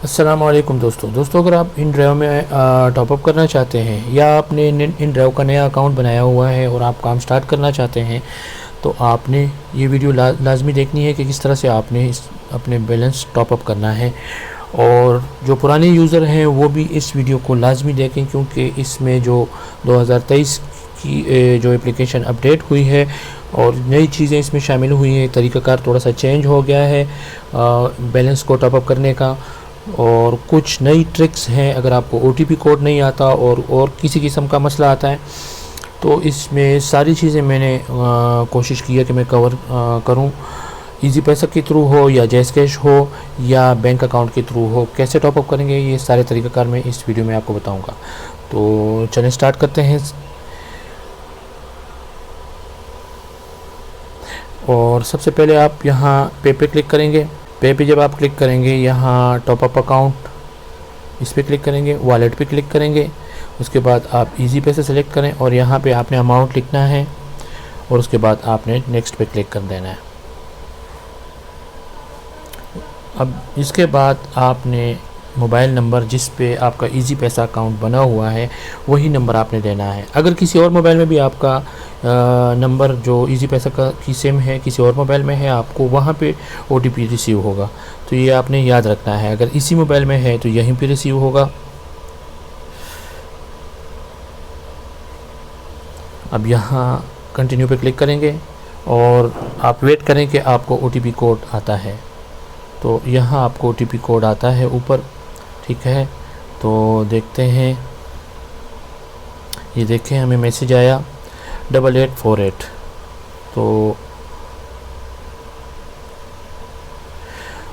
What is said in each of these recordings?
अस्सलामुअलैकुम दोस्तों अगर आप इन ड्राइव में टॉपअप करना चाहते हैं या आपने इन ड्राइव का नया अकाउंट बनाया हुआ है और आप काम स्टार्ट करना चाहते हैं तो आपने ये वीडियो लाजमी देखनी है कि किस तरह से आपने अपने बैलेंस टॉपअप करना है। और जो पुराने यूज़र हैं वो भी इस वीडियो को लाजमी देखें, क्योंकि इसमें जो 2023 की जो एप्लीकेशन अपडेट हुई है और नई चीज़ें इसमें शामिल हुई हैं, तरीक़ाकार थोड़ा सा चेंज हो गया है बैलेंस को टॉपअप करने का, और कुछ नई ट्रिक्स हैं। अगर आपको OTP कोड नहीं आता और किसी किस्म का मसला आता है तो इसमें सारी चीज़ें मैंने कोशिश की है कि मैं कवर करूं। इजी पैसा के थ्रू हो या जैज़ कैश हो या बैंक अकाउंट के थ्रू हो, कैसे टॉपअप करेंगे ये सारे तरीक़ाकार मैं इस वीडियो में आपको बताऊंगा। तो चलें स्टार्ट करते हैं। और सबसे पहले आप यहाँ पे क्लिक करेंगे। पे जब आप क्लिक करेंगे यहाँ टॉपअप अकाउंट इस पर क्लिक करेंगे, वॉलेट पे क्लिक करेंगे। उसके बाद आप इजी पैसे सेलेक्ट करें और यहाँ पे आपने अमाउंट लिखना है और उसके बाद आपने नेक्स्ट पे क्लिक कर देना है। अब इसके बाद आपने मोबाइल नंबर जिस पे आपका इजी पैसा अकाउंट बना हुआ है वही नंबर आपने देना है। अगर किसी और मोबाइल में भी आपका नंबर जो इजी पैसा का की सिम है किसी और मोबाइल में है, आपको वहाँ पे OTP रिसीव होगा, तो ये आपने याद रखना है। अगर इसी मोबाइल में है तो यहीं पे रिसीव होगा। अब यहाँ कंटिन्यू पे क्लिक करेंगे और आप वेट करें कि आपको OTP कोड आता है। तो यहाँ आपको OTP कोड आता है ऊपर, ठीक है। तो देखते हैं, ये देखें हमें मैसेज आया 8848। तो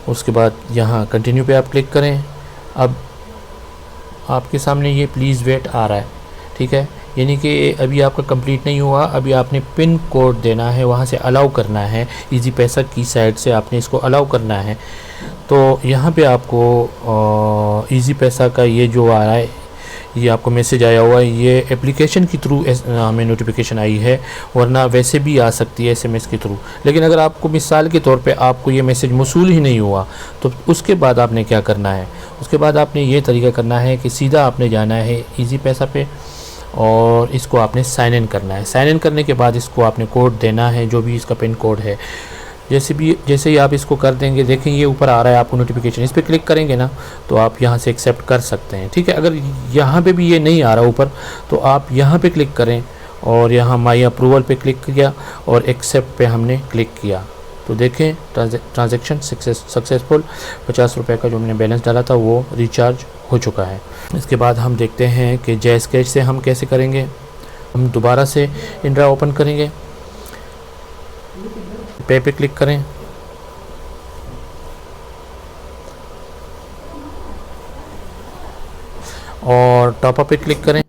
उसके बाद यहाँ कंटिन्यू पे आप क्लिक करें। अब आपके सामने ये प्लीज़ वेट आ रहा है, ठीक है, यानी कि अभी आपका कंप्लीट नहीं हुआ। अभी आपने पिन कोड देना है, वहाँ से अलाउ करना है, इजी पैसा की साइड से आपने इसको अलाउ करना है। तो यहाँ पे आपको इजी पैसा का ये जो आ रहा है, ये आपको मैसेज आया हुआ है, ये एप्लीकेशन के थ्रू हमें नोटिफिकेशन आई है, वरना वैसे भी आ सकती है SMS के थ्रू। लेकिन अगर आपको मिसाल के तौर पे आपको ये मैसेज मौसूल ही नहीं हुआ तो उसके बाद आपने क्या करना है, उसके बाद आपने ये तरीका करना है कि सीधा आपने जाना है इजी पैसा पे और इसको आपने साइन इन करना है। साइन इन करने के बाद इसको आपने कोड देना है, जो भी इसका पिन कोड है। जैसे ही आप इसको कर देंगे, देखें ये ऊपर आ रहा है आपको नोटिफिकेशन, इस पर क्लिक करेंगे ना तो आप यहाँ से एक्सेप्ट कर सकते हैं, ठीक है। अगर यहाँ पे भी ये नहीं आ रहा ऊपर तो आप यहाँ पे क्लिक करें और यहाँ माई अप्रूवल पे क्लिक किया और एक्सेप्ट पे हमने क्लिक किया तो देखें ट्रांजैक्शन सक्सेसफुल। 50 रुपये का जो हमने बैलेंस डाला था वो रिचार्ज हो चुका है। इसके बाद हम देखते हैं कि जैज़ कैश से हम कैसे करेंगे। हम दोबारा से इंड्रा ओपन करेंगे, पे क्लिक करें और टॉपअप पे क्लिक करें।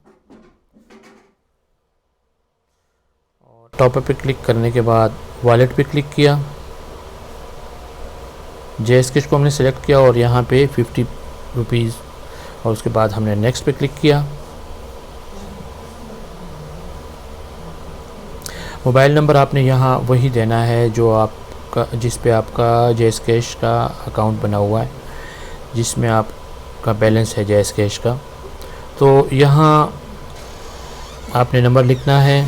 और टॉपअप पे क्लिक करने के बाद वॉलेट पे क्लिक किया, जैज़ कैश को हमने सेलेक्ट किया और यहाँ पे 50 रुपीज़, और उसके बाद हमने नेक्स्ट पे क्लिक किया। मोबाइल नंबर आपने यहाँ वही देना है जो आपका जिस पे आपका जैज़ कैश का अकाउंट बना हुआ है, जिसमें आपका बैलेंस है जैज़ कैश का। तो यहाँ आपने नंबर लिखना है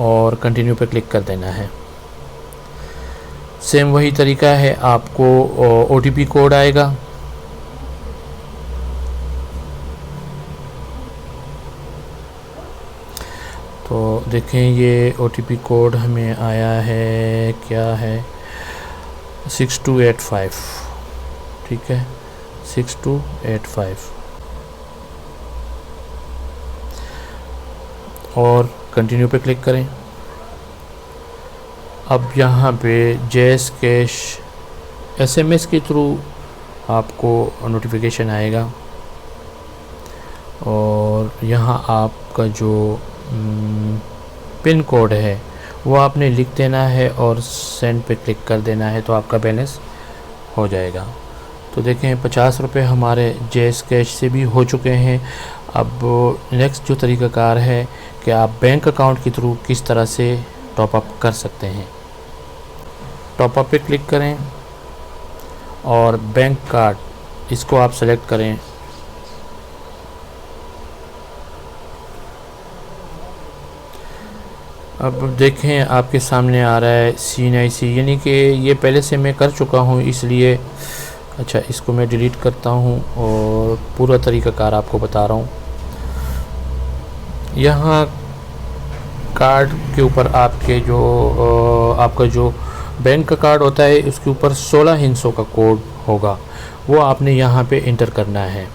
और कंटिन्यू पे क्लिक कर देना है। सेम वही तरीका है, आपको OTP कोड आएगा, तो देखें ये OTP कोड हमें आया है, क्या है 6285, ठीक है 6285। और कंटिन्यू पे क्लिक करें। अब यहाँ पे जैज़ कैश SMS के थ्रू आपको नोटिफिकेशन आएगा और यहाँ आपका जो पिन कोड है वो आपने लिख देना है और सेंड पे क्लिक कर देना है, तो आपका बैलेंस हो जाएगा। तो देखें 50 रुपये हमारे जैज़ कैश से भी हो चुके हैं। अब नेक्स्ट जो तरीक़ाकार है कि आप बैंक अकाउंट के थ्रू किस तरह से टॉप अप कर सकते हैं। टॉप अप पे क्लिक करें और बैंक कार्ड इसको आप सेलेक्ट करें। अब देखें आपके सामने आ रहा है CNIC, यानी कि ये पहले से मैं कर चुका हूँ इसलिए। अच्छा, इसको मैं डिलीट करता हूँ और पूरा तरीक़ाकार आपको बता रहा हूँ। यहाँ कार्ड के ऊपर आपके जो आपका जो बैंक का कार्ड होता है उसके ऊपर 16 हिस्सों का कोड होगा, वो आपने यहाँ पे इंटर करना है।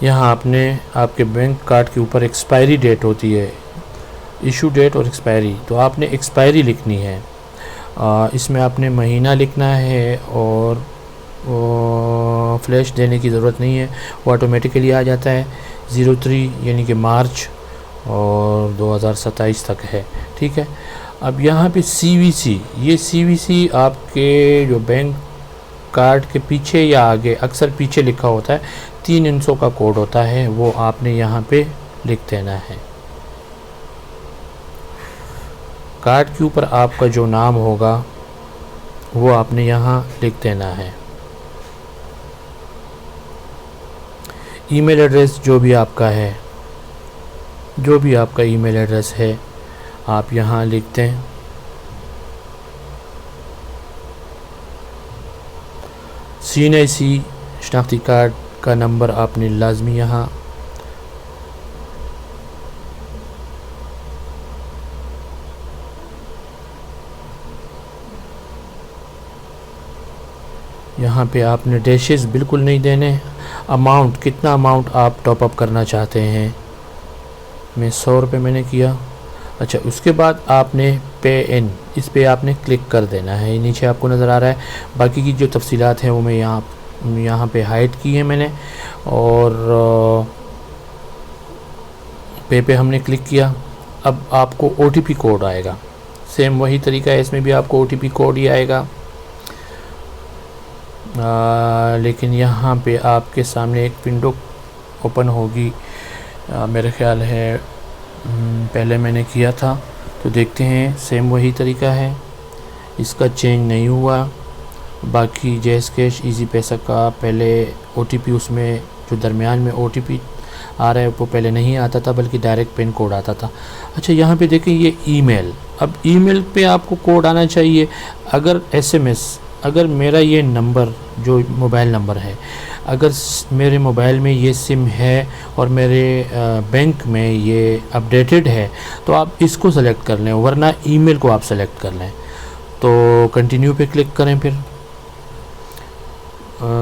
यहाँ आपने आपके बैंक कार्ड के ऊपर एक्सपायरी डेट होती है, इशू डेट और एक्सपायरी, तो आपने एक्सपायरी लिखनी है। इसमें आपने महीना लिखना है और फ्लैश देने की ज़रूरत नहीं है, वो ऑटोमेटिकली आ जाता है। 03 यानी कि मार्च और 2027 तक है, ठीक है। अब यहाँ पे CVC, ये CVC आपके जो बैंक कार्ड के पीछे या आगे, अक्सर पीछे लिखा होता है, 3 हिस्सों का कोड होता है, वो आपने यहाँ पे लिख देना है। कार्ड के ऊपर आपका जो नाम होगा वो आपने यहाँ लिख देना है। ईमेल एड्रेस जो भी आपका है, जो भी आपका ईमेल एड्रेस है आप यहाँ लिख दें। CNIC शनाख्ती कार्ड का नंबर आपने लाजमी यहाँ पे आपने डैशेस बिल्कुल नहीं देने। अमाउंट, कितना अमाउंट आप टॉप अप करना चाहते हैं, मैं 100 रुपये मैंने किया। अच्छा, उसके बाद आपने पे इन, इस पे आपने क्लिक कर देना है। नीचे आपको नज़र आ रहा है, बाकी की जो तफसीलात हैं वो मैं यहाँ पे हाइड की है मैंने। और पे हमने क्लिक किया। अब आपको OTP कोड आएगा, सेम वही तरीका है, इसमें भी आपको OTP कोड ही आएगा। लेकिन यहाँ पे आपके सामने एक विंडो ओपन होगी, मेरे ख्याल है पहले मैंने किया था, तो देखते हैं। सेम वही तरीका है, इसका चेंज नहीं हुआ। बाकी जैज़ कैश, इजी पैसा का पहले OTP, उसमें जो दरमियान में OTP आ रहा है वो पहले नहीं आता था, बल्कि डायरेक्ट पिन कोड आता था। अच्छा, यहाँ पे देखें ये ईमेल, अब ईमेल पे आपको कोड आना चाहिए। अगर SMS, अगर मेरा ये नंबर जो मोबाइल नंबर है, अगर मेरे मोबाइल में ये सिम है और मेरे बैंक में ये अपडेटेड है, तो आप इसको सेलेक्ट कर लें, वरना ईमेल को आप सेलेक्ट कर लें। तो कंटिन्यू पे क्लिक करें फिर।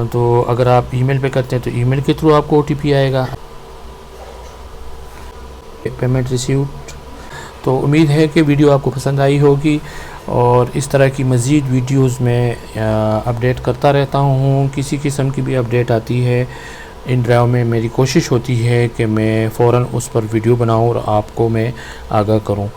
तो अगर आप ईमेल पे करते हैं तो ईमेल के थ्रू आपको OTP आएगा, पेमेंट रिसीव्ड। तो उम्मीद है कि वीडियो आपको पसंद आई होगी, और इस तरह की मज़ीद वीडियोस में अपडेट करता रहता हूँ। किसी किस्म की भी अपडेट आती है इन ड्राइव में, मेरी कोशिश होती है कि मैं फ़ौरन उस पर वीडियो बनाऊँ और आपको मैं आगाह करूँ।